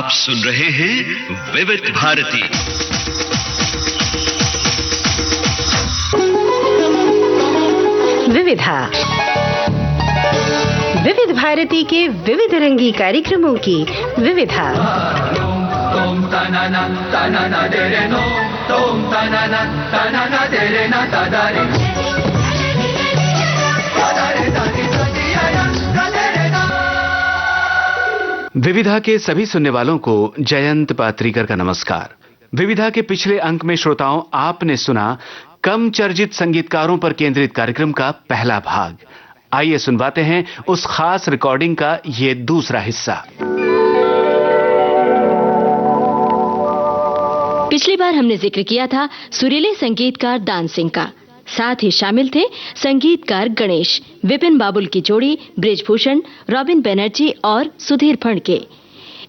आप सुन रहे हैं विविध भारती। विविधा, विविध भारती के विविध रंगी कार्यक्रमों की विविधा। विविधा के सभी सुनने वालों को जयंत पात्रीकर का नमस्कार। विविधा के पिछले अंक में श्रोताओं आपने सुना कम चर्चित संगीतकारों पर केंद्रित कार्यक्रम का पहला भाग। आइए सुनवाते हैं उस खास रिकॉर्डिंग का ये दूसरा हिस्सा। पिछली बार हमने जिक्र किया था सुरीले संगीतकार दान सिंह का। साथ ही शामिल थे संगीतकार गणेश, विपिन बाबुल की जोड़ी बृजभूषण, रॉबिन बनर्जी और सुधीर फड़के।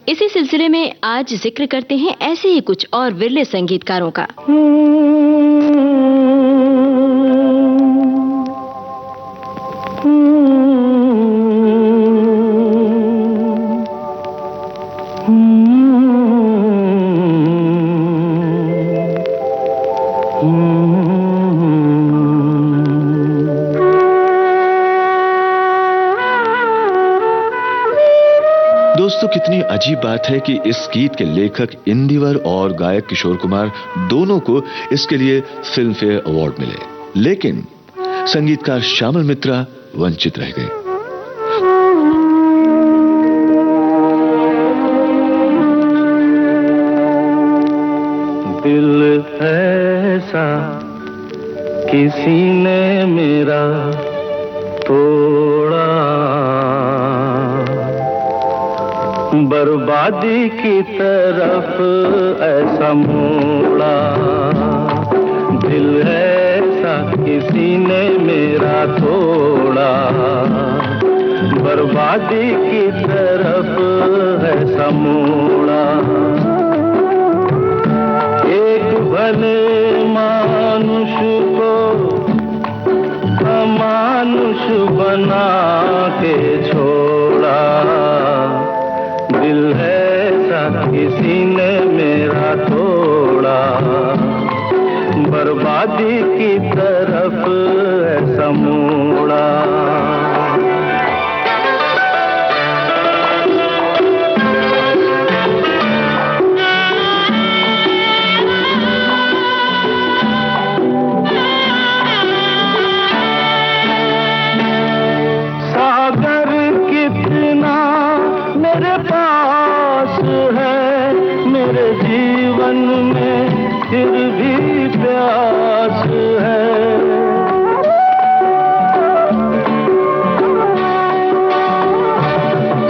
इसी सिलसिले में आज जिक्र करते हैं ऐसे ही कुछ और विरले संगीतकारों का। दोस्तों, कितनी अजीब बात है कि इस गीत के लेखक इंदिवर और गायक किशोर कुमार दोनों को इसके लिए फिल्म फेयर अवार्ड मिले, लेकिन संगीतकार श्यामल मित्रा वंचित रह गए। दिल ऐसा किसी ने मेरा तोड़ा, बर्बादी की तरफ ऐसा मोड़ा। दिल ऐसा किसी ने मेरा तोड़ा, बर्बादी की तरफ ऐसा मोड़ा। एक भले मानुष को अमानुष बना के छोड़ा। दिल ऐसा किसी ने मेरा तोड़ा, बर्बादी की तरफ ऐसा मोड़ा। सागर कितना मेरे पास है, मेरे जीवन में फिर भी प्यास है।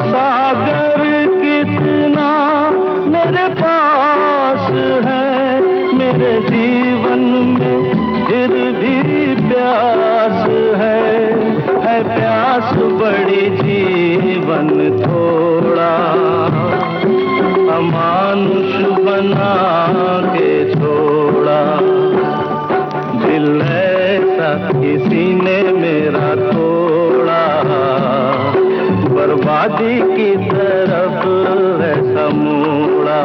सागर कितना मेरे पास है, मेरे जीवन में फिर भी प्यास है प्यास बड़ी जीवन थोड़ा, अमानुष बना के छोड़ा। दिल ऐसा किसी ने मेरा तोड़ा, बर्बादी की तरफ ऐसा मोड़ा।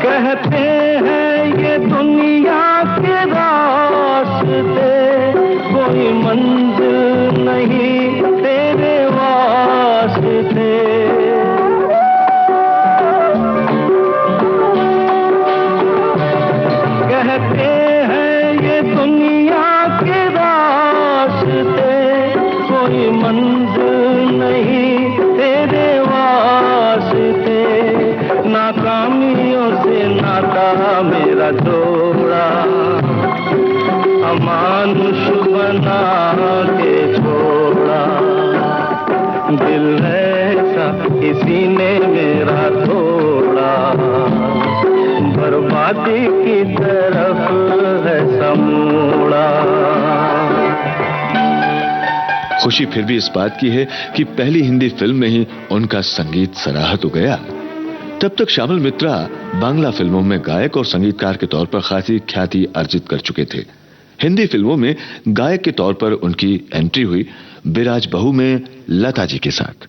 कहते हैं ये दुनिया के रास्ते, कोई मंजिल नहीं तेरे वास्ते। कहते हैं ये दुनिया के रास्ते, कोई मंजिल नहीं तेरे वास्ते। नाकामियों से नाता मेरा जोड़ा, अमानुष बना के छोड़ा। दिल ऐसा किसी ने मेरा तोड़ा, बर्बादी की तरफ ऐसा मोड़ा। खुशी फिर भी इस बात की है कि पहली हिंदी फिल्म में ही उनका संगीत सराहा तो गया। तब तक श्यामल मित्रा बांग्ला फिल्मों में गायक और संगीतकार के तौर पर खासी ख्याति अर्जित कर चुके थे। हिंदी फिल्मों में गायक के तौर पर उनकी एंट्री हुई बिराज बहू में लता जी के साथ।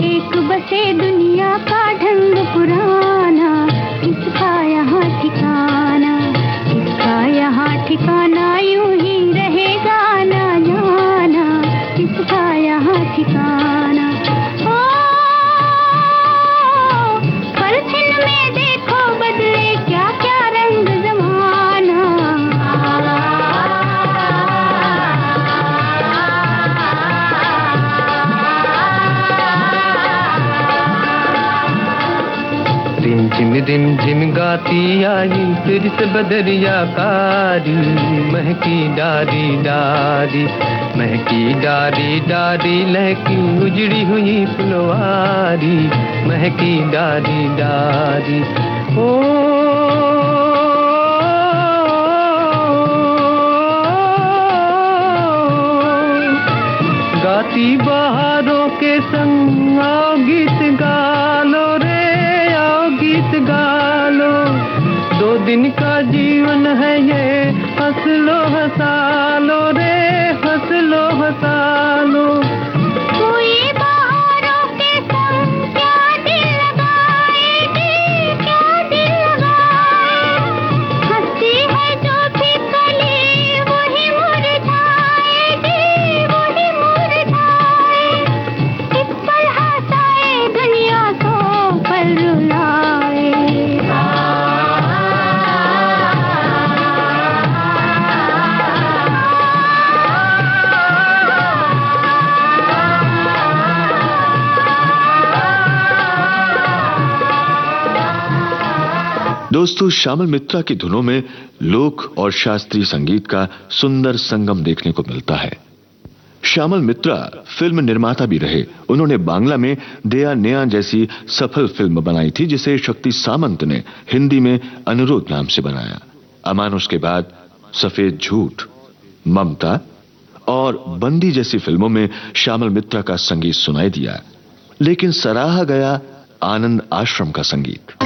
एक बसे दुनिया का ढंग पुराना, किसका यहाँ ठिकाना, किसका यहाँ ठिकाना, यूं ही रहेगा ना जाना, किसका यहाँ ठिकाना। ओ पलछिन में देखो बदले क्या क्या रंग जमाना। रिम झिम गाती आई फिर से बदरिया कारी, महकी डारी डारी, महकी डारी डारी, लहकी उजड़ी हुई फुलवारी, महकी डारी डारी। ओ गाती बहारों के संग आओ गीत गालो रे, गीत गालो, 2 दिन का जीवन है ये, हंस लो हंसालो रे, हंस लो हंसालो। कोई बहारों के संग क्या दिल लगाएगी, क्या दिल लगाए, हंसती है जो भी कली वही मुरझाएगी, वही मुरझाए। एक पल हंसाए दुनिया को पल रुलाए। दोस्तों, श्यामल मित्रा की धुनों में लोक और शास्त्रीय संगीत का सुंदर संगम देखने को मिलता है। श्यामल मित्रा फिल्म निर्माता भी रहे। उन्होंने बांग्ला में दया नया जैसी सफल फिल्म बनाई थी, जिसे शक्ति सामंत ने हिंदी में अनुरोध नाम से बनाया। अमानुष के बाद सफेद झूठ, ममता और बंदी जैसी फिल्मों में श्यामल मित्रा का संगीत सुनाई दिया, लेकिन सराहा गया आनंद आश्रम का संगीत।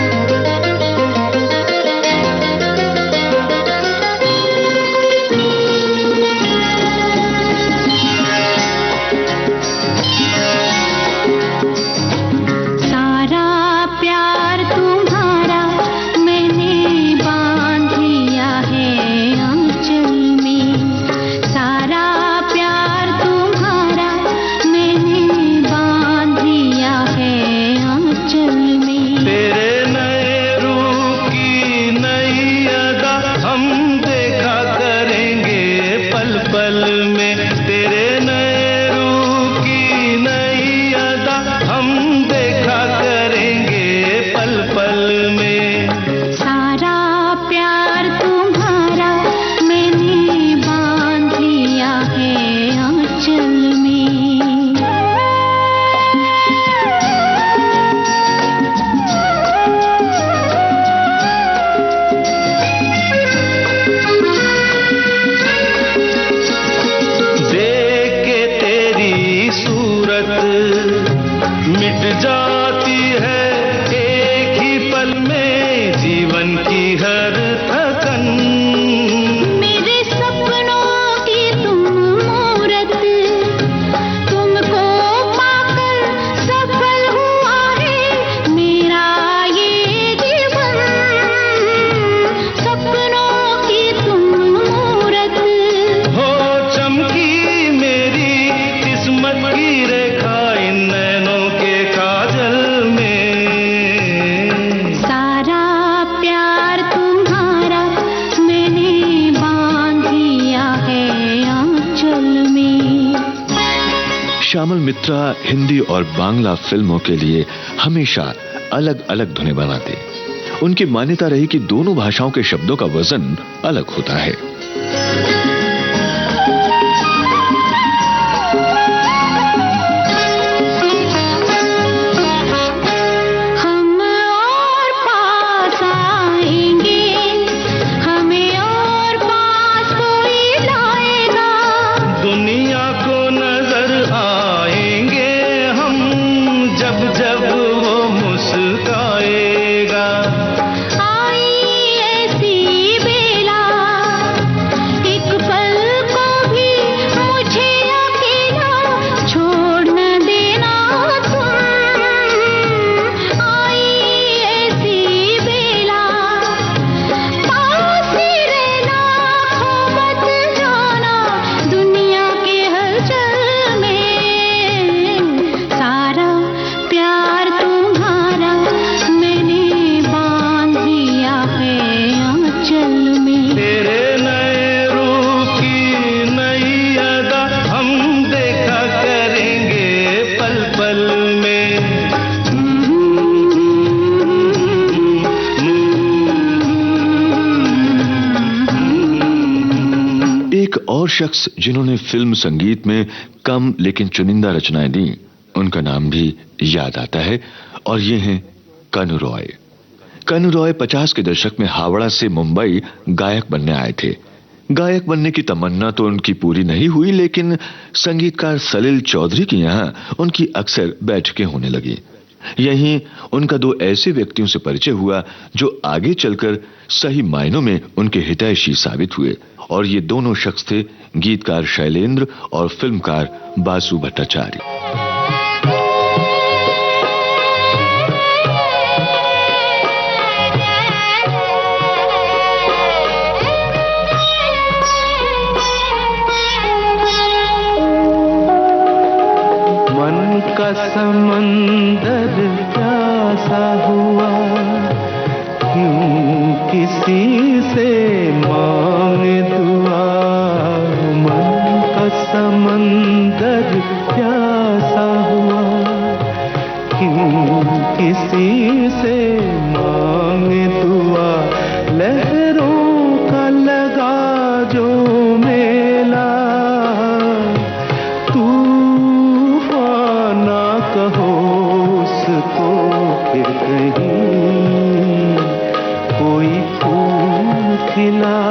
श्यामल मित्रा हिंदी और बांग्ला फिल्मों के लिए हमेशा अलग अलग धुनें बनाते। उनकी मान्यता रही कि दोनों भाषाओं के शब्दों का वजन अलग होता है। जब जब वो मुस्काएगा। आई ऐसी बेला, एक पल को भी मुझे अकेला छोड़ न देना तुम। आई ऐसी बेला, पास ही रहना, खो मत जाना दुनिया के हलचल में। सारा प्यार तुम्हारा मैंने बांध दिया है आंचल में। तेरे नए रूप की नई अदा हम देखा करेंगे पल पल में। एक और शख्स जिन्होंने फिल्म संगीत में कम लेकिन चुनिंदा रचनाएं दी, उनका नाम भी याद आता है और ये हैं कनु रॉय। कनु रॉय 50 के दशक में हावड़ा से मुंबई गायक बनने आए थे। गायक बनने की तमन्ना तो उनकी पूरी नहीं हुई, लेकिन संगीतकार सलील चौधरी के यहाँ उनकी अक्सर बैठकें होने लगी। यहीं उनका दो ऐसे व्यक्तियों से परिचय हुआ जो आगे चलकर सही मायनों में उनके हितैषी साबित हुए, और ये दोनों शख्स थे गीतकार शैलेंद्र और फिल्मकार बासु भट्टाचार्य। मन का समंदर प्यासा हुआ, क्यों किसी से मांगे दुआ। मन का समंदर प्यासा हुआ, क्यों किसी से मांगे दुआ। लहरों का लगा जो मेला, तूफान ना कहो उसको फिर कहीं। कोई फूल खिला,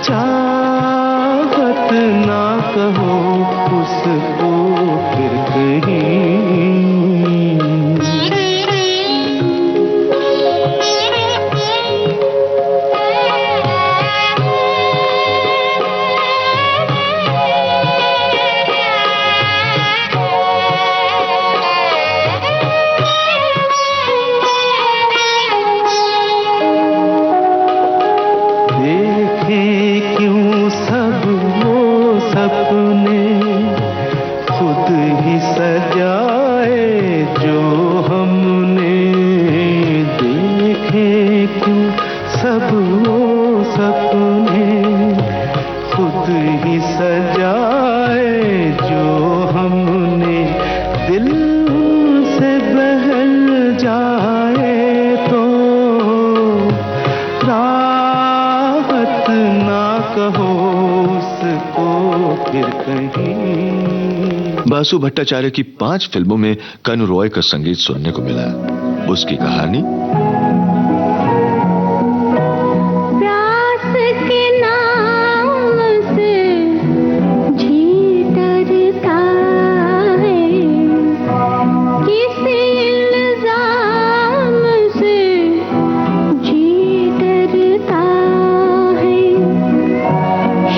चाहत ना कहो उसको फिर कहीं। देखे क्यों सब वो सपने, खुद ही सजाए जो हमने। देखे क्यों सब वो सपने, खुद ही सजाए जो हमने। दिल से बहल जाए तो राहत ना कहो उसको फिर कहीं। बासु भट्टाचार्य की 5 फिल्मों में कनु रॉय का संगीत सुनने को मिला। उसकी कहानी प्यास के नाम से जी डरता है, किसी इल्जाम से जी डरता है।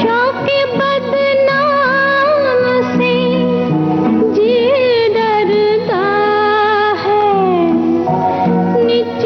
शौक बदनाम से जी डरता है, निच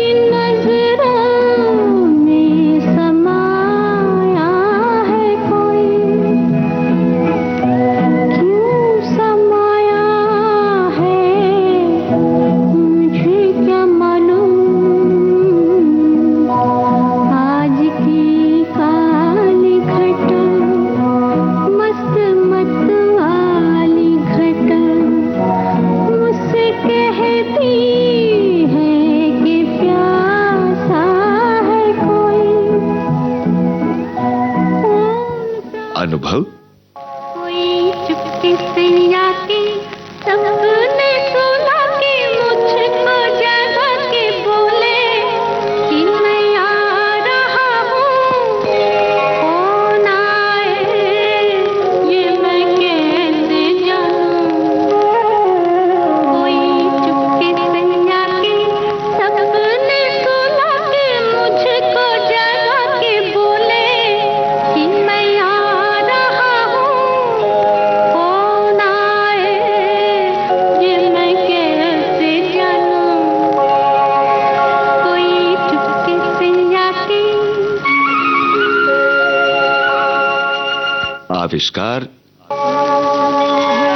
आविष्कार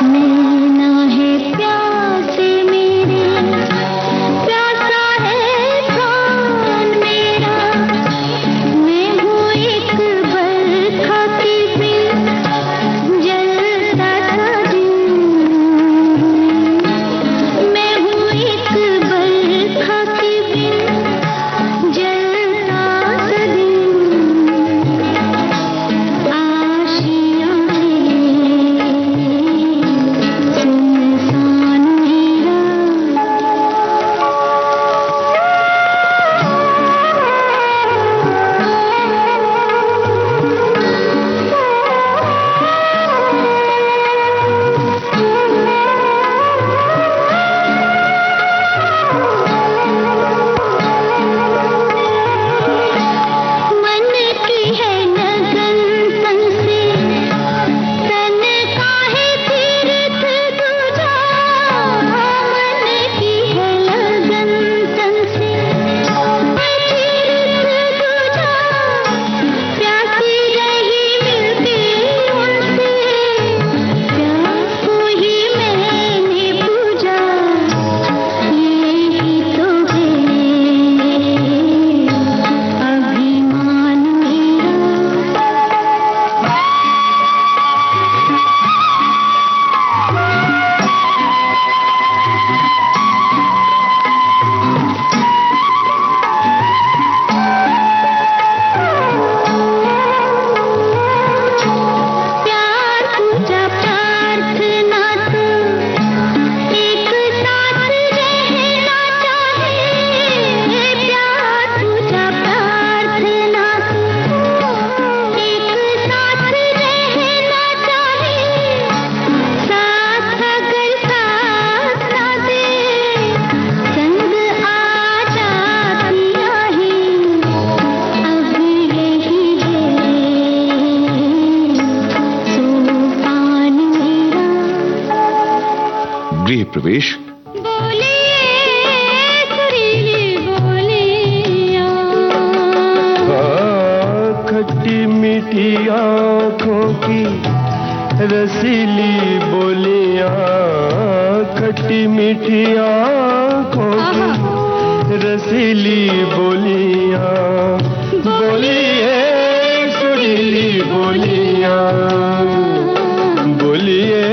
मीना है प्यासे मेरे, प्यासा है प्राण मेरा, मैं हूँ एक बरखा की बिन, जलता सा दिन, मैं हूँ एक बरखा की बिन, जलता सा दिन, आशियाँ सुनसान मेरा। मन की है लगन तन से, तन का है तीर्थ दूजा, मन की है लगन तन से, तीर्थ दूजा, प्यासी रही मिलके उनसे, प्यास को ही मैंने पूजा, यही तो है अभिमान मेरा। प्यार पूजा प्रार्थना तो एक साथ रहना चाहे, प्यार पूजा प्रार्थना तो एक साथ रहना चाहे, साथ अगर साथ ना दे, संग आ जाती आहे, अब यही है सोपान मेरा। गृह प्रवेश बोलिए सुरीली बोलिया, खट्टी मीठी आँखों की रसीली बोलियां, खट्टी मीठी आँखों की रसीली बोलियां, बोलिए सुरीली बोलियां, बोलिए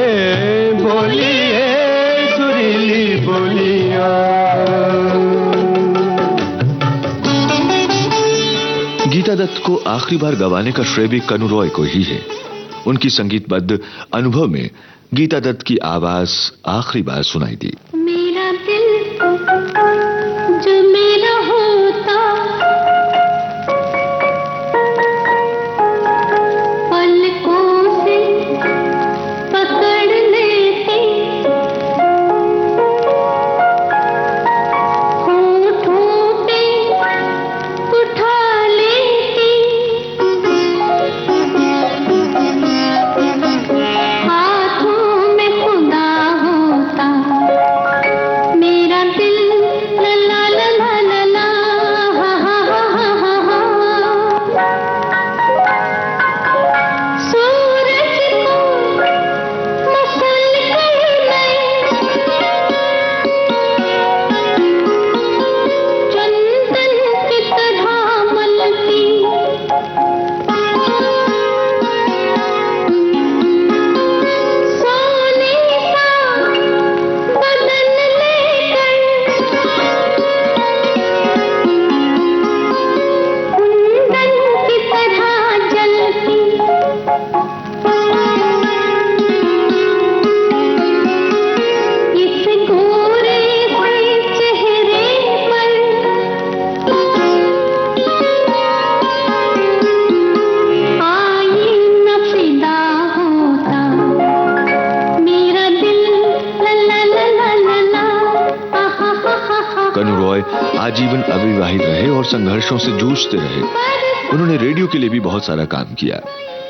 बोलिए सुरीली बोलियां। गीता दत्त को आखिरी बार गवाने का श्रेय भी कनु रॉय को ही है। उनकी संगीतबद्ध अनुभव में गीता दत्त की आवाज आखिरी बार सुनाई दी। मेरा दिल जो मेरा होता, पलकों से पकड़ लेती, होठों पे उठा लेती, हाथों में खुदा होता, मेरा दिल ला ला ला ला ला ला, हा हा हा हा हा हा। सूरज को मसल कर मैं चंदन की तरह मलती, सोने सा बदन लेकर कुंदन की तरह जलती, इस गोरे से चेहरे पर आईना फिदा होता, मेरा दिल ला ला ला ला ला ला, हा हा हा हा। कनु रॉय आजीवन अविवाहित रहे और संघर्षों से जूझते रहे। उन्होंने रेडियो के लिए भी बहुत सारा काम किया।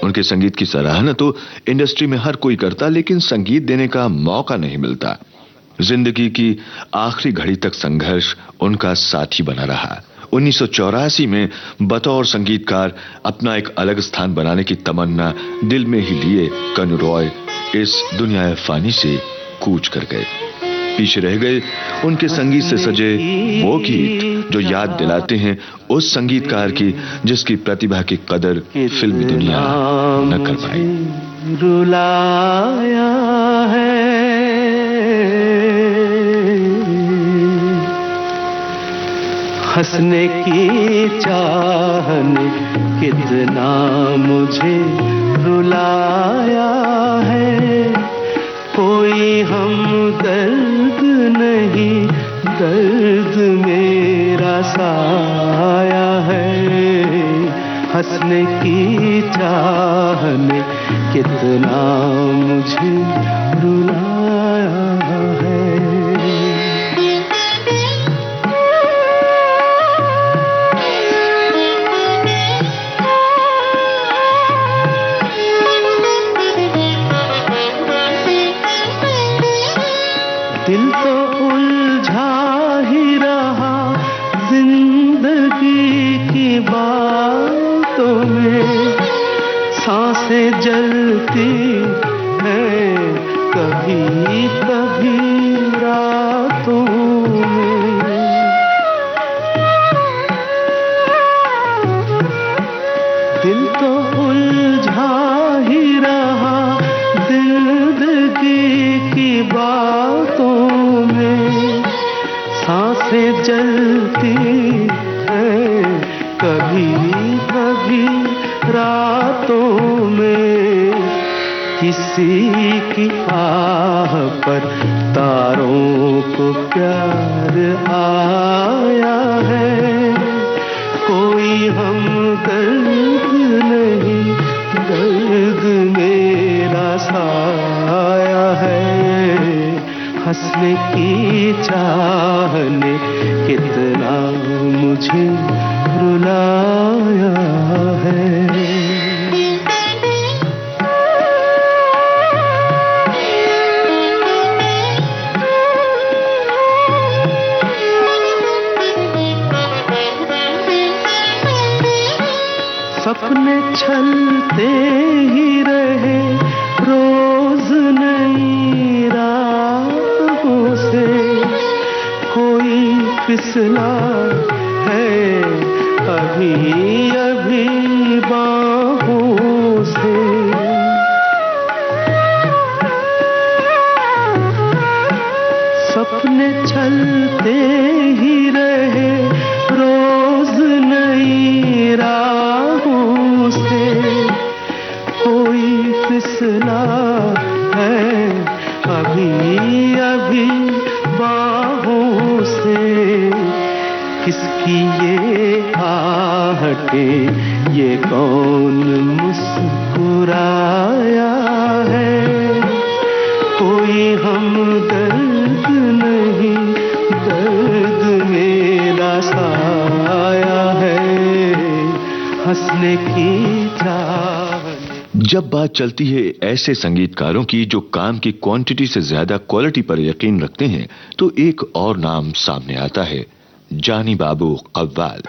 उनके संगीत की सराहना तो इंडस्ट्री में हर कोई करता, लेकिन संगीत देने का मौका नहीं मिलता। जिंदगी की आखिरी घड़ी तक संघर्ष उनका साथी बना रहा। 1984 में बतौर संगीतकार अपना एक अलग स्थान बनाने की तमन्ना दिल में ही लिए कनु रॉय इस दुनिया फानी से कूच कर गए। पीछे रह गए उनके संगीत से सजे वो गीत जो याद दिलाते हैं उस संगीतकार की जिसकी प्रतिभा की कदर फिल्मी दुनिया न कर पाई। रुलाया है हंसने की चाहने कितना मुझे रुलाया है। कोई हमदर्द नहीं दर्द मेरा साया है। हंसने की चाहने कितना मुझे रुलाया है। दिल तो उलझा ही रहा जिंदगी की बातों में। सांसें जलती हैं कभी कभी रातों में। दिल तो उलझा ही रहा जिंदगी की बातों में। सांसें जलती हैं कभी कभी रातों में। किसी की आह पर तारों को प्यार आया है। कोई हमदर्द नहीं दर्द मेरा साया है। हंसने की चाहने कितना मुझे रुलाया है। सपने छलते ही रहे रोज नई राहों से। कोई फिसला है अभी अभी बाहों से। सपने छलते ही रहे रोज नई राहों से। कोई फिसला है अभी अभी बाहों से। किसकी ये आहटें ये कौन मुस्कुराया है। कोई हमदर्द नहीं दर्द मेरा साया है। हंसने की चाहने। जब बात चलती है ऐसे संगीतकारों की जो काम की क्वांटिटी से ज्यादा क्वालिटी पर यकीन रखते हैं तो एक और नाम सामने आता है, जानी बाबू कव्वाल।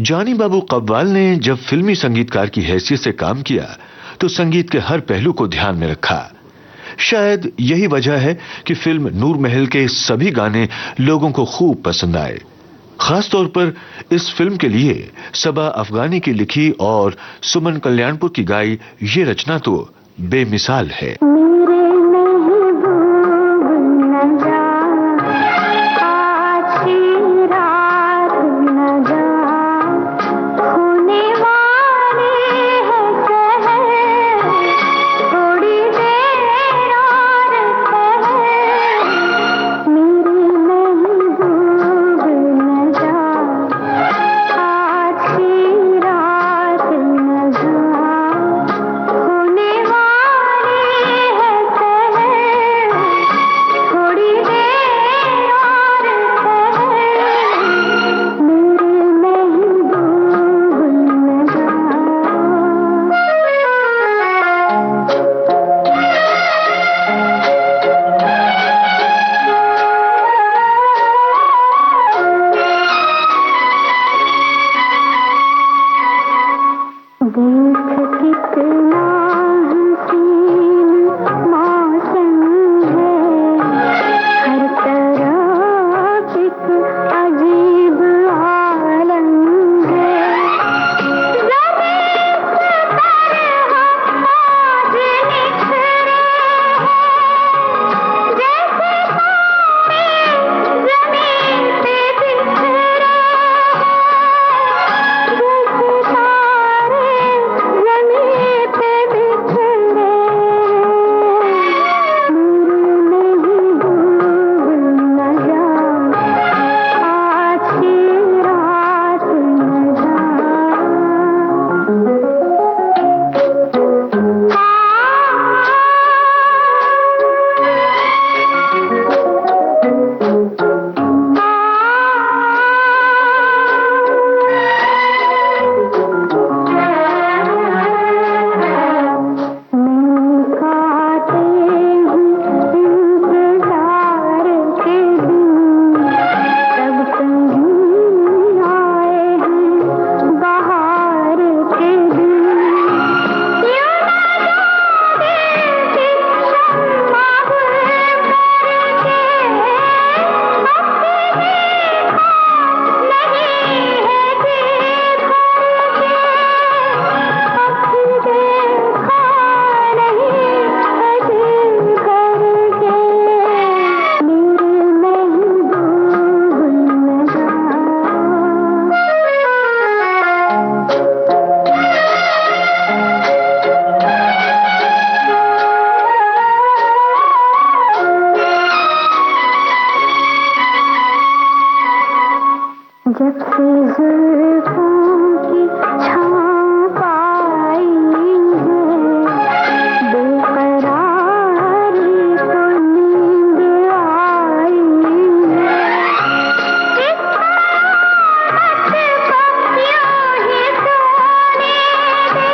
जानी बाबू कव्वाल ने जब फिल्मी संगीतकार की हैसियत से काम किया तो संगीत के हर पहलू को ध्यान में रखा। शायद यही वजह है कि फिल्म नूर महल के सभी गाने लोगों को खूब पसंद आए। खासतौर पर इस फिल्म के लिए सबा अफगानी की लिखी और सुमन कल्याणपुर की गाई ये रचना तो बेमिसाल है। जब से जुल्फों की छाँव पाई है, बेकरारी तो नींद आई है। इस मोहब्बत को यूं ही सोने दे,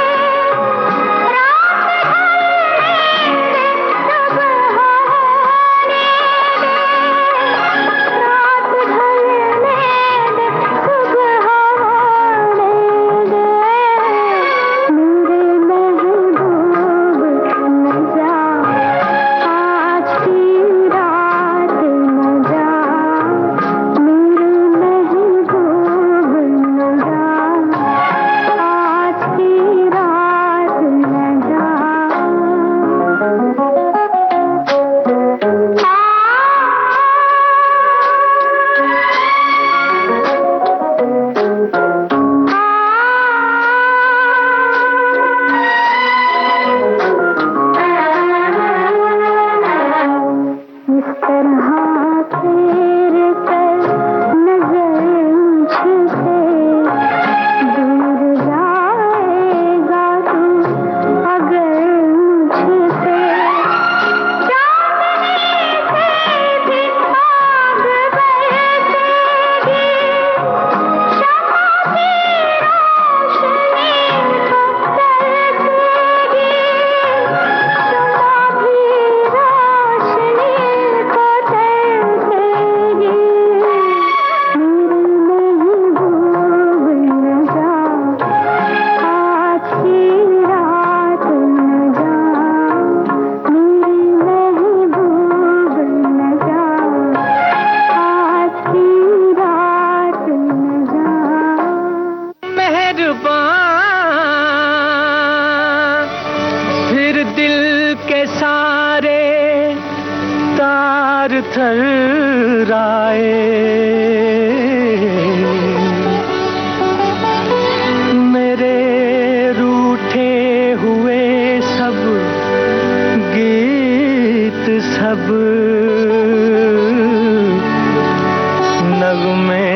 फिर दिल के सारे तार थर्राए, मेरे रूठे हुए सब गीत सब नगमे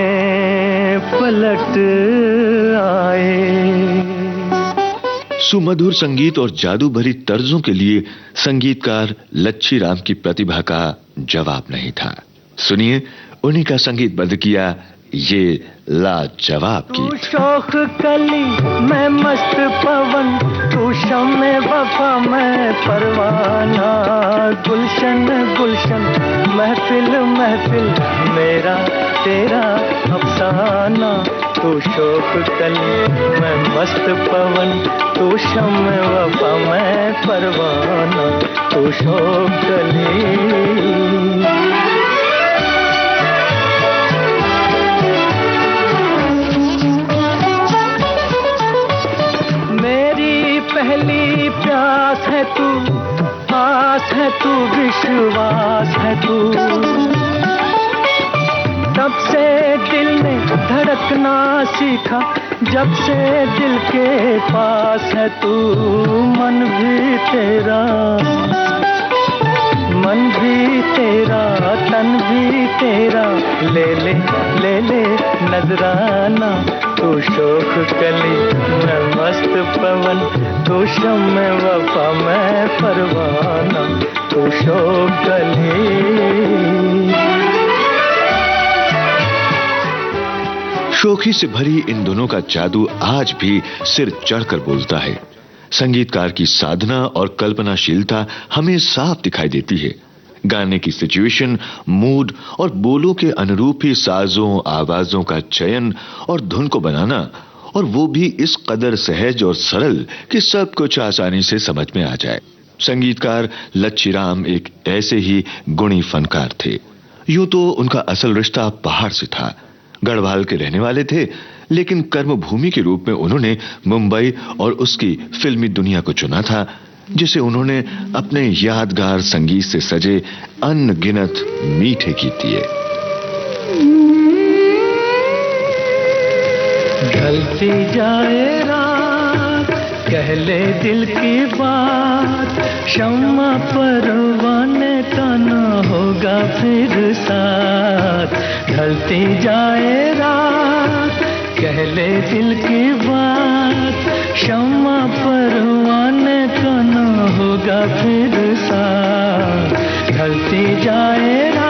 पलट आए। सुमधुर संगीत और जादू भरी तर्जों के लिए संगीतकार लच्छी राम की प्रतिभा का जवाब नहीं था। सुनिए, उन्हीं का संगीत बद्ध किया ये लाजवाब तू गीत। शोख कली मैं मस्त पवन, तू शम्मे वफा मैं परवाना, गुलशन गुलशन महफिल महफिल मेरा तेरा अफसाना। तू शोख कली मैं मस्त पवन, तू शम्मे वफा मैं परवाना, तू शोख कली। पहली प्यास है तू, आस है तू, विश्वास है तू, तब से दिल ने धड़कना सीखा, जब से दिल के पास है तू। मन भी तेरा तन भी तेरा, ले ले नजराना। तू शोख कली मैं मस्त पवन, तू शम्मे वफा मैं परवाना, तू शोख कली। शोखी से भरी इन दोनों का जादू आज भी सिर चढ़कर बोलता है। संगीतकार की साधना और कल्पनाशीलता हमें साफ दिखाई देती है। गाने की सिचुएशन, मूड और बोलों के अनुरूप ही साजों, आवाजों का चयन और धुन को बनाना, और वो भी इस कदर सहज और सरल कि सब कुछ आसानी से समझ में आ जाए। संगीतकार लच्छी राम एक ऐसे ही गुणी फनकार थे। यूं तो उनका असल रिश्ता पहाड़ से था। गढ़वाल के रहने वाले थे, लेकिन कर्मभूमि के रूप में उन्होंने मुंबई और उसकी फिल्मी दुनिया को चुना था, जिसे उन्होंने अपने यादगार संगीत से सजे अनगिनत मीठे गीत दिए। ढलती जाए रात, कह ले दिल की बात, शम्मा परवाने का न होगा फिर साथ, ढलती जाए रात, कह ले दिल की बात, शम्मा परवाने का न होगा फिर साथ, ढलती जाए रात।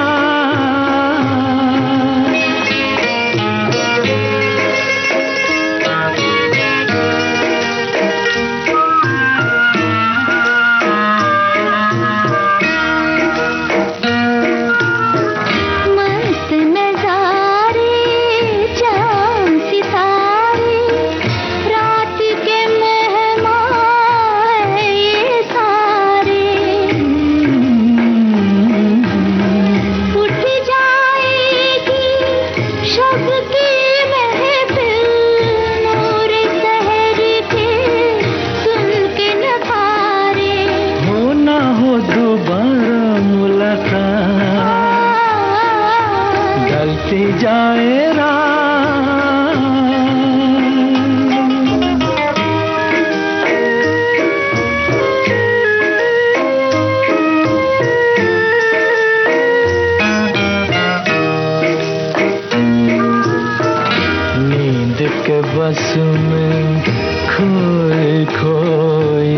बस में खोए खोए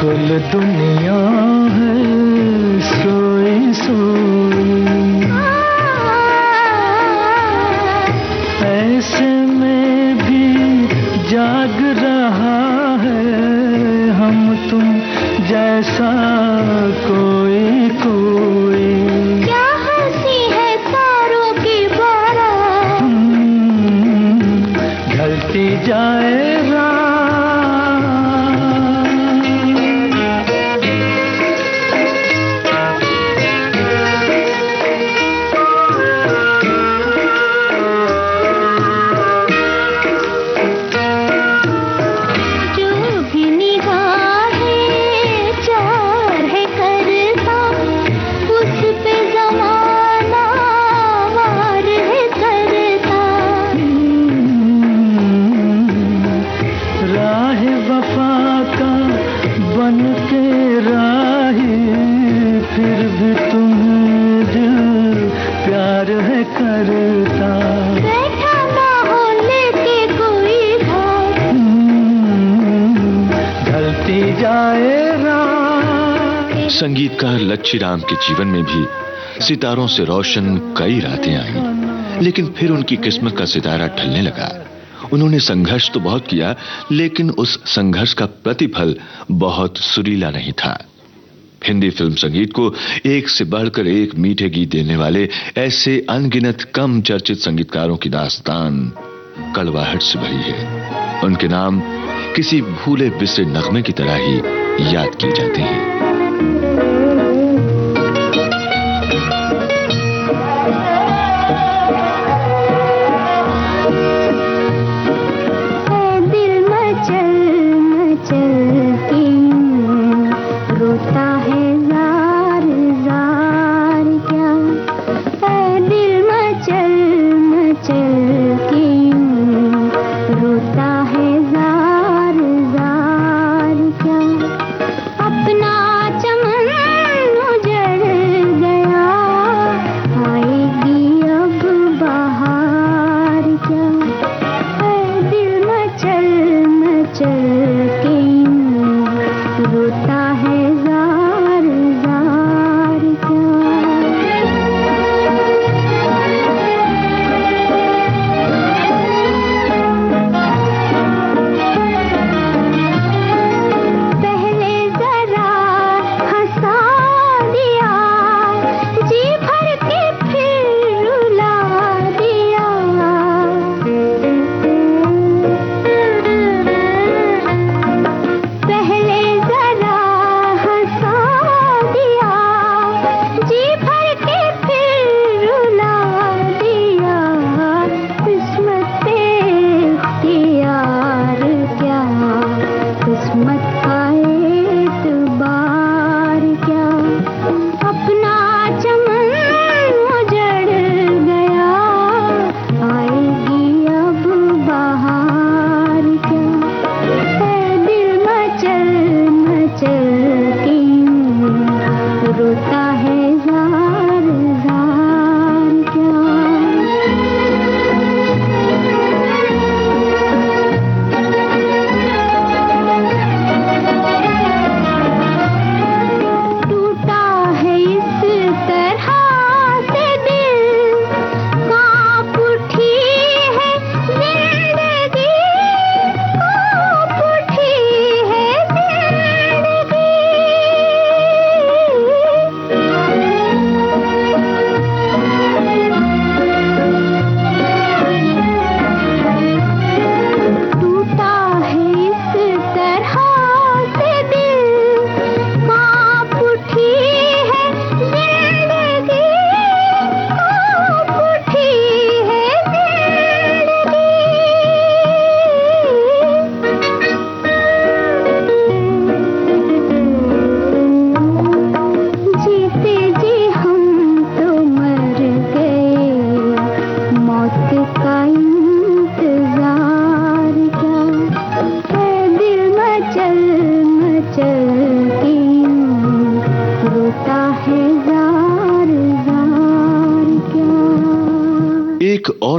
कुल दुनिया है सोई सोई, ऐसे में भी जाग रहा है हम तुम जैसा कोई कोई। क्या हंसी है तारों की बारात, ढलती जाए रात। जो भी निगाहें चार है करता, उस पे ज़माना वार है करता। राह वफा का बन के राही, फिर भी तुम्हें दिल प्यार है करता। बैठा ना हो लेके कोई घाट, ढलती जाए रात। संगीतकार लच्छी राम के जीवन में भी सितारों से रोशन कई रातें आईं, लेकिन फिर उनकी किस्मत का सितारा ढलने लगा। उन्होंने संघर्ष तो बहुत किया, लेकिन उस संघर्ष का प्रतिफल बहुत सुरीला नहीं था। हिंदी फिल्म संगीत को एक से बढ़कर एक मीठे गीत देने वाले ऐसे अनगिनत कम चर्चित संगीतकारों की दास्तान कड़वाहट से भरी है। उनके नाम किसी भूले बिसरे नगमे की तरह ही याद किए जाते हैं। दिल मचल मचल के रोता है जार जार क्या, दिल मचल मचल के रोता है जार जार क्या। अपना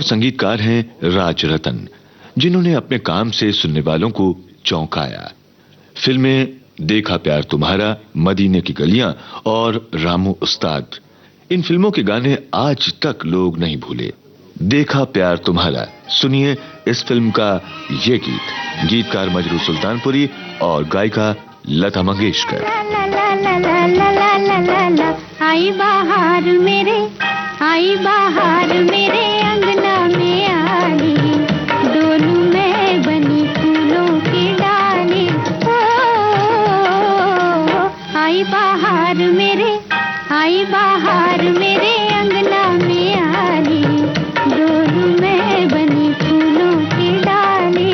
संगीतकार हैं राज रतन, जिन्होंने अपने काम से सुनने वालों को चौंकाया। फिल्में देखा प्यार तुम्हारा, मदीने की गलियां और रामू उस्ताद, इन फिल्मों के गाने आज तक लोग नहीं भूले। देखा प्यार तुम्हारा, सुनिए इस फिल्म का ये गीत। गीतकार मजरू सुल्तानपुरी और गायिका लता मंगेशकर। आई बाहर मेरे अंगना में आली, डोलू में बनी फूलों की डाली। आई बाहर मेरे अंगना में आली, डोलू में बनी फूलों की डाली।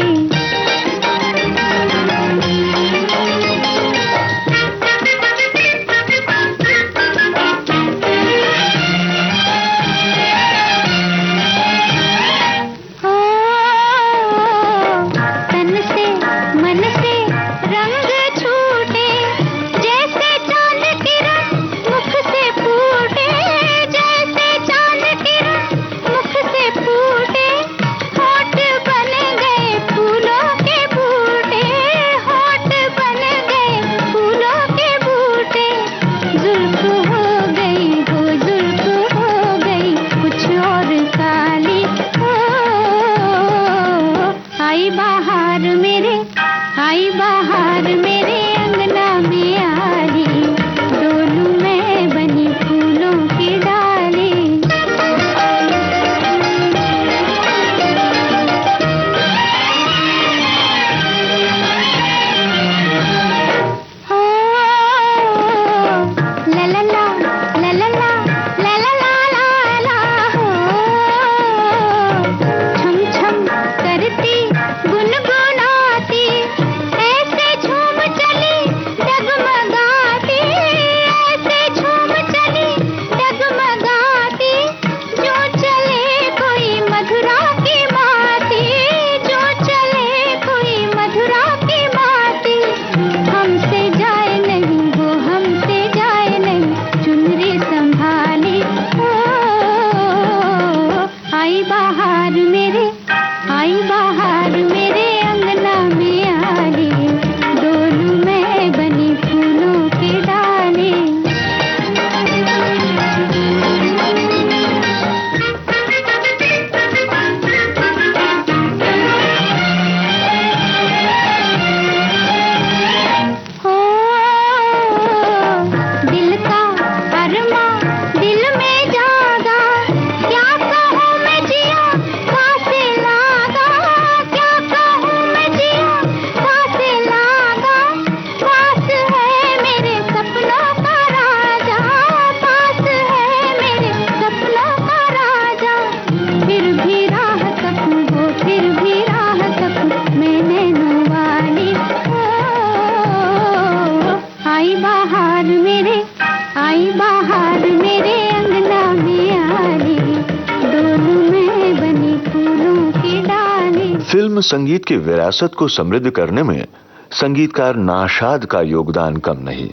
फिल्म संगीत की विरासत को समृद्ध करने में संगीतकार नाशाद का योगदान कम नहीं।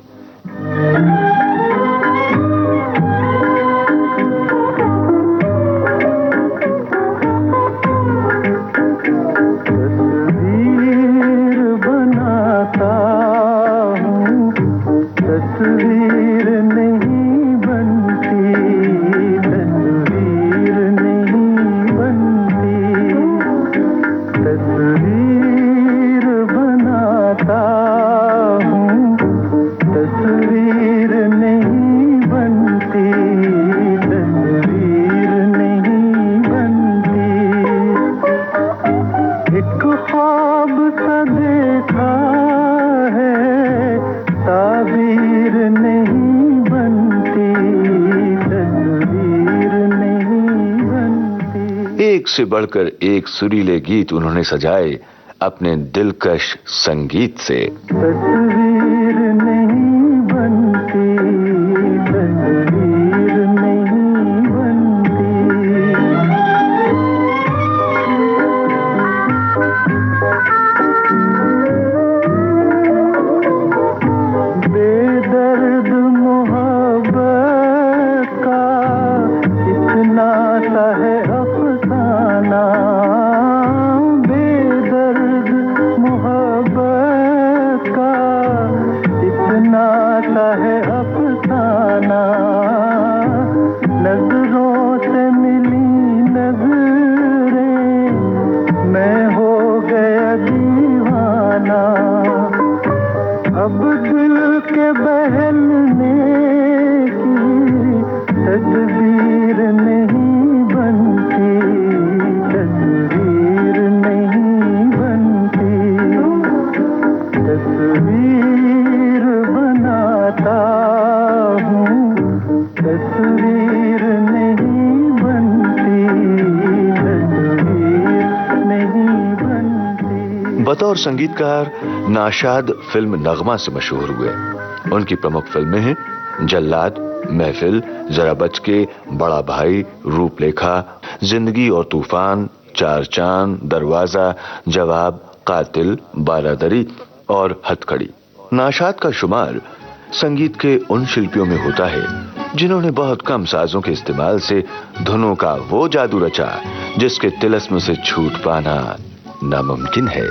एक से बढ़कर एक सुरीले गीत उन्होंने सजाए अपने दिलकश संगीत से। तस्वीर नहीं बनती, तस्वीर नहीं बनती। बेदर्द मोहब्बत का इतना सा है अफसाना, बतौर संगीतकार नाशाद फिल्म नगमा से मशहूर हुए। उनकी प्रमुख फिल्में हैं जल्लाद, महफिल, जरा बच के, बड़ा भाई, रूपलेखा, जिंदगी और तूफान, चार चांद, दरवाजा, जवाब, कातिल, बारादरी और हथकड़ी। नाशाद का शुमार संगीत के उन शिल्पियों में होता है जिन्होंने बहुत कम साजों के इस्तेमाल से धुनों का वो जादू रचा जिसके तिलस्म से छूट पाना नामुमकिन है।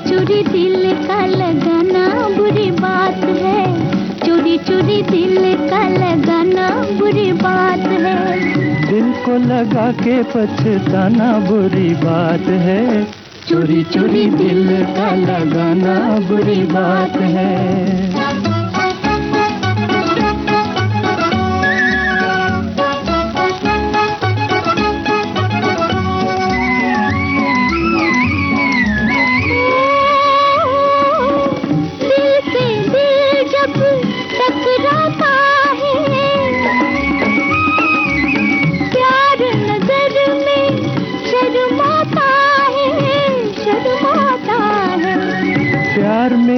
चोरी दिल का लगाना बुरी बात है, चोरी चोरी दिल का लगाना बुरी बात है। दिल को लगा के पछताना बुरी बात है, चोरी चोरी दिल का लगाना बुरी बात है।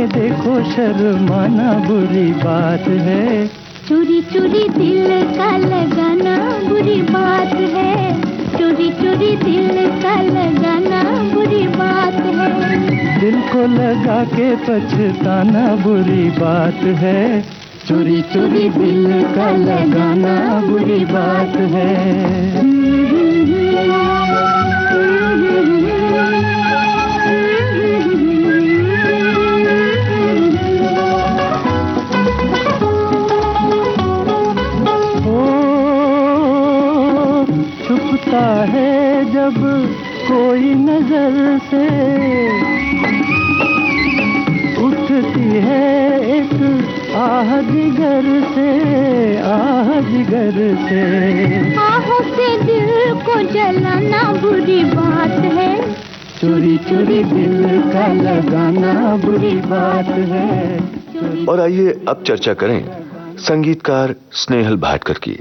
देखो शर्माना बुरी बात है, चोरी चोरी दिल का लगाना बुरी बात है, चोरी चोरी दिल का लगाना बुरी बात है। दिल को लगा के पछताना बुरी बात है, चोरी चोरी दिल का लगाना बुरी बात है। है जब कोई नजर से उठती है एक आह जिगर से, आह जिगर से। आहों से दिल को जलाना बुरी बात है, चोरी चोरी दिल का लगाना बुरी बात है। और आइए अब चर्चा करें संगीतकार स्नेहल भाटकर की।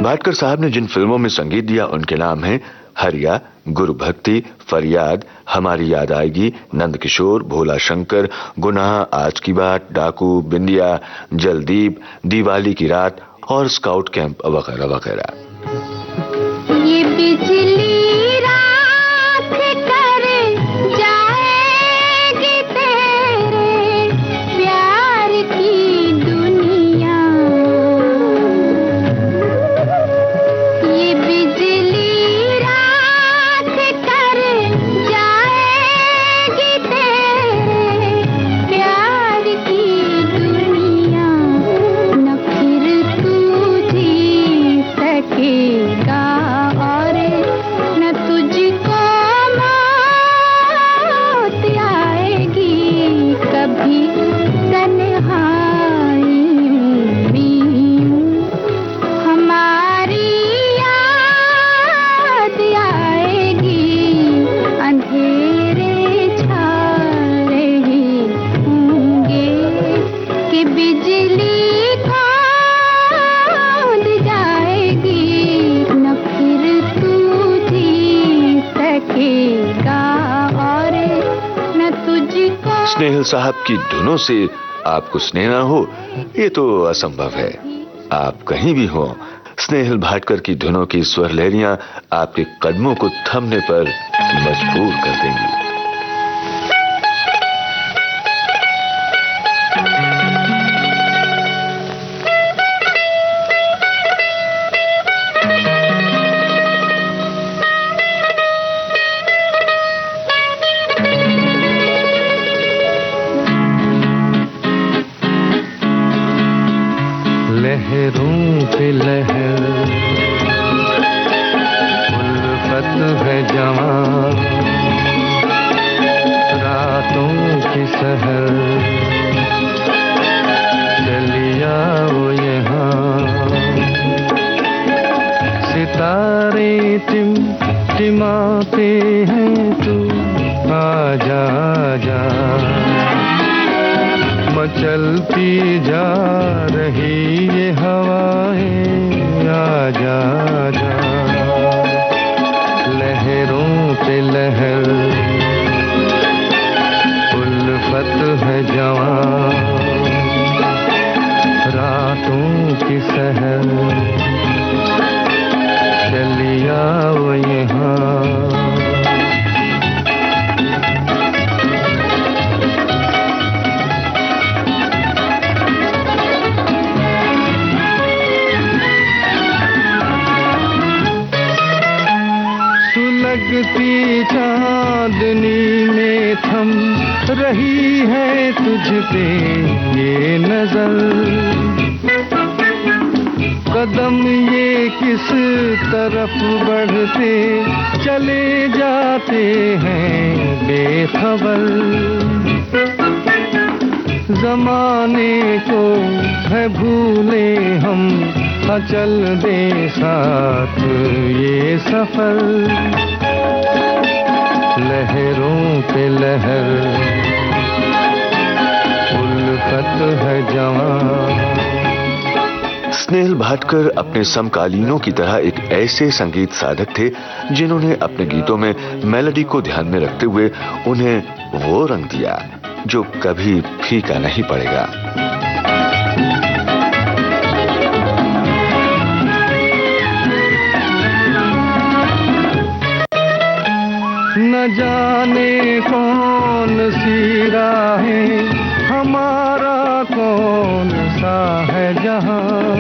भाटकर साहब ने जिन फिल्मों में संगीत दिया उनके नाम हैं हरिया, गुरु भक्ति, फरियाद, हमारी याद आएगी, नंद किशोर, भोला शंकर, गुनाह, आज की बात, डाकू, बिंदिया, जलदीप, दिवाली की रात और स्काउट कैंप वगैरह वगैरह। ये बिजली रात कर जाएगी तेरे प्यार की दुनिया, ये बिजली रात कर जाएगी तेरे प्यार की दुनिया, न फिर तू जी सकेगा और न साहब की धुनों से आपको स्नेह ना हो, ये तो असंभव है। आप कहीं भी हो, स्नेहिल भाटकर की धुनों की स्वर लहरियां आपके कदमों को थमने पर मजबूर कर देंगी। लहरों पे लहर उल्फत है जवां, रातों की सहर चलिया वो यहाँ, सितारे टिमटिमाते हैं, तू आजा आजा, मचलती जा रही ये हवाएं, आजा आजा, लहरों पे लहर उल्फत है जवां, रातों की सहर चलिया वो यहाँ। लगती चांदनी में थम रही है तुझ पे ये नजर, कदम ये किस तरफ बढ़ते चले जाते हैं बेखबर, जमाने को है भूले हम, चल दे साथ ये सफर, लहरों पे लहर उल्फत है जवां। स्नेहिल भाटकर अपने समकालीनों की तरह एक ऐसे संगीत साधक थे जिन्होंने अपने गीतों में मेलोडी को ध्यान में रखते हुए उन्हें वो रंग दिया जो कभी फीका नहीं पड़ेगा। न जाने कौन सी राहें, हमारा कौन सा है जहां,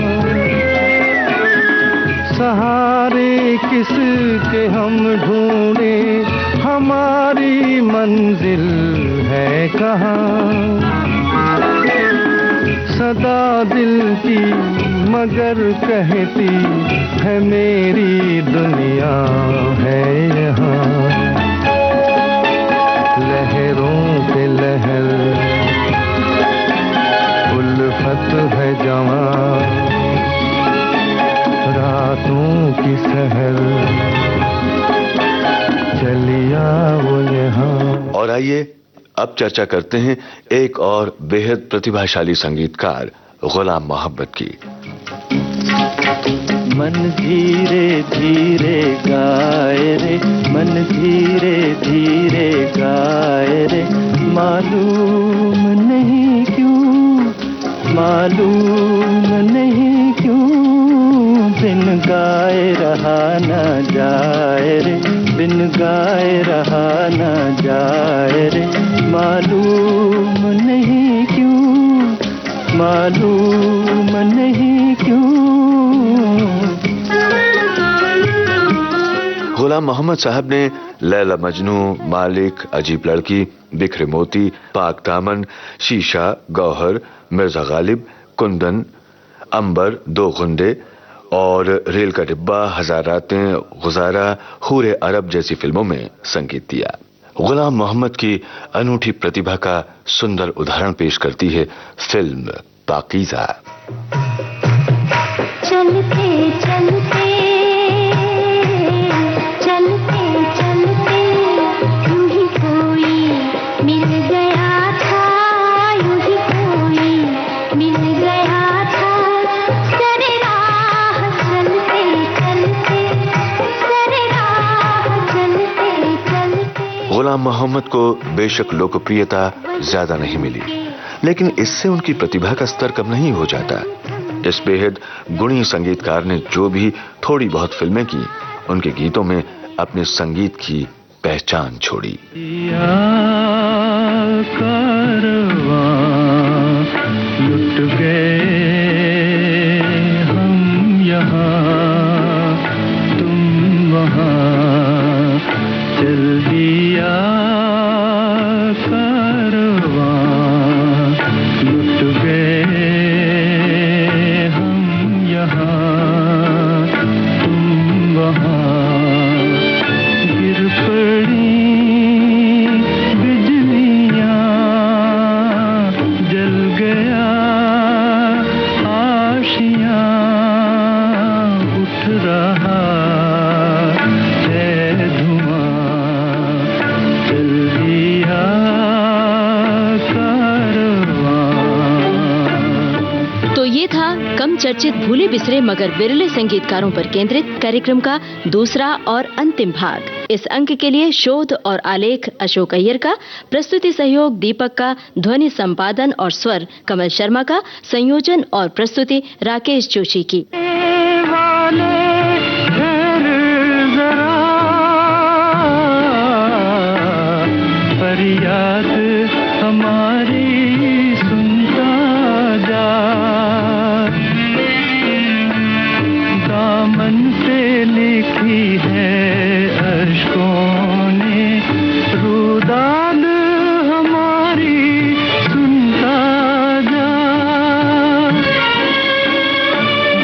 सहारे किसके हम ढूंढे, हमारी मंजिल है कहाँ, सदा दिल की मगर कहती है मेरी दुनिया है यहाँ, लहरों पे लहर उल्फत है जवां, रातों की सहर चलिया वो यहाँ। और आइए अब चर्चा करते हैं एक और बेहद प्रतिभाशाली संगीतकार गुलाम मोहम्मद की। मन धीरे धीरे गाए रे, मन धीरे धीरे गाए रे, मालूम नहीं क्यों, मालूम नहीं क्यों, बिन गाए रहा न जाए रे, बिन गाए रहा न जाए रे, मालूम नहीं क्यों, मालूम नहीं क्यों। गुलाम मोहम्मद साहब ने लैला मजनू, मालिक, अजीब लड़की, बिखरे मोती, पाक दामन, शीशा, गौहर, मिर्जा गालिब, कुंदन, अंबर, दो गुंडे और रेल का डिब्बा, हजार रातें, गुजारा, हूरे अरब जैसी फिल्मों में संगीत दिया। गुलाम मोहम्मद की अनूठी प्रतिभा का सुंदर उदाहरण पेश करती है फिल्म पाकीज़ा। चलते चलते चलते चलते यूं ही कोई मिल गया था, यूं ही कोई मिल गया था, सरे राह चलते चलते, सरे राह चलते चलते। गुलाम मोहम्मद मोहम्मद को बेशक लोकप्रियता ज्यादा नहीं मिली, लेकिन इससे उनकी प्रतिभा का स्तर कम नहीं हो जाता। इस बेहद गुणी संगीतकार ने जो भी थोड़ी बहुत फिल्में की, उनके गीतों में अपने संगीत की पहचान छोड़ी। लुट गए हम यहाँ, तुम वहाँ, चल दिया कारवां। लुट गए हम यहाँ, तुम वहाँ, गिर पड़ी बिजलियाँ, जल गया आशियाँ, उठ रहा है धुआं, चल दिया कारवां। तो ये था कम चर्चित, भूले बिसरे मगर विरले संगीतकारों पर केंद्रित कार्यक्रम का दूसरा और अंतिम भाग। इस अंक के लिए शोध और आलेख अशोक अय्यर का, प्रस्तुति सहयोग दीपक का, ध्वनि संपादन और स्वर कमल शर्मा का, संयोजन और प्रस्तुति राकेश जोशी की। फरियाद हमारी सुनता जा, दामन पे लिखी है अश्कों ने रुदाद हमारी सुनता जा।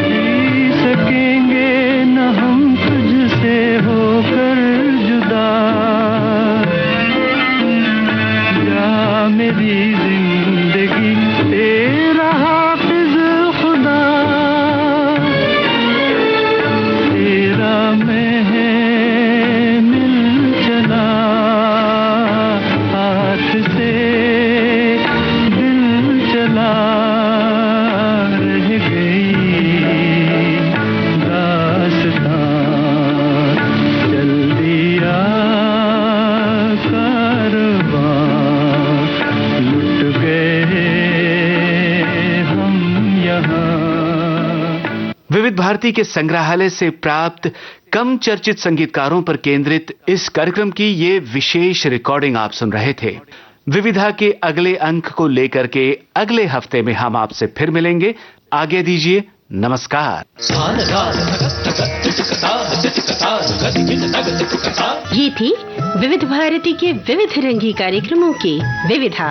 जी सकेंगे न हम तुझसे होकर जुदा, मेरी जिंदगी तेरा हाफिज खुदा, तेरा मैं मिल चला, हाथ से दिल चला, रह गई दास्तां, चल दिया कारवां। लुट गए हम यहाँ। विविध भारती के संग्रहालय से प्राप्त कम चर्चित संगीतकारों पर केंद्रित इस कार्यक्रम की ये विशेष रिकॉर्डिंग आप सुन रहे थे। विविधा के अगले अंक को लेकर के अगले हफ्ते में हम आपसे फिर मिलेंगे। आगे दीजिए नमस्कार। ये थी विविध भारती के विविध रंगी कार्यक्रमों की विविधा।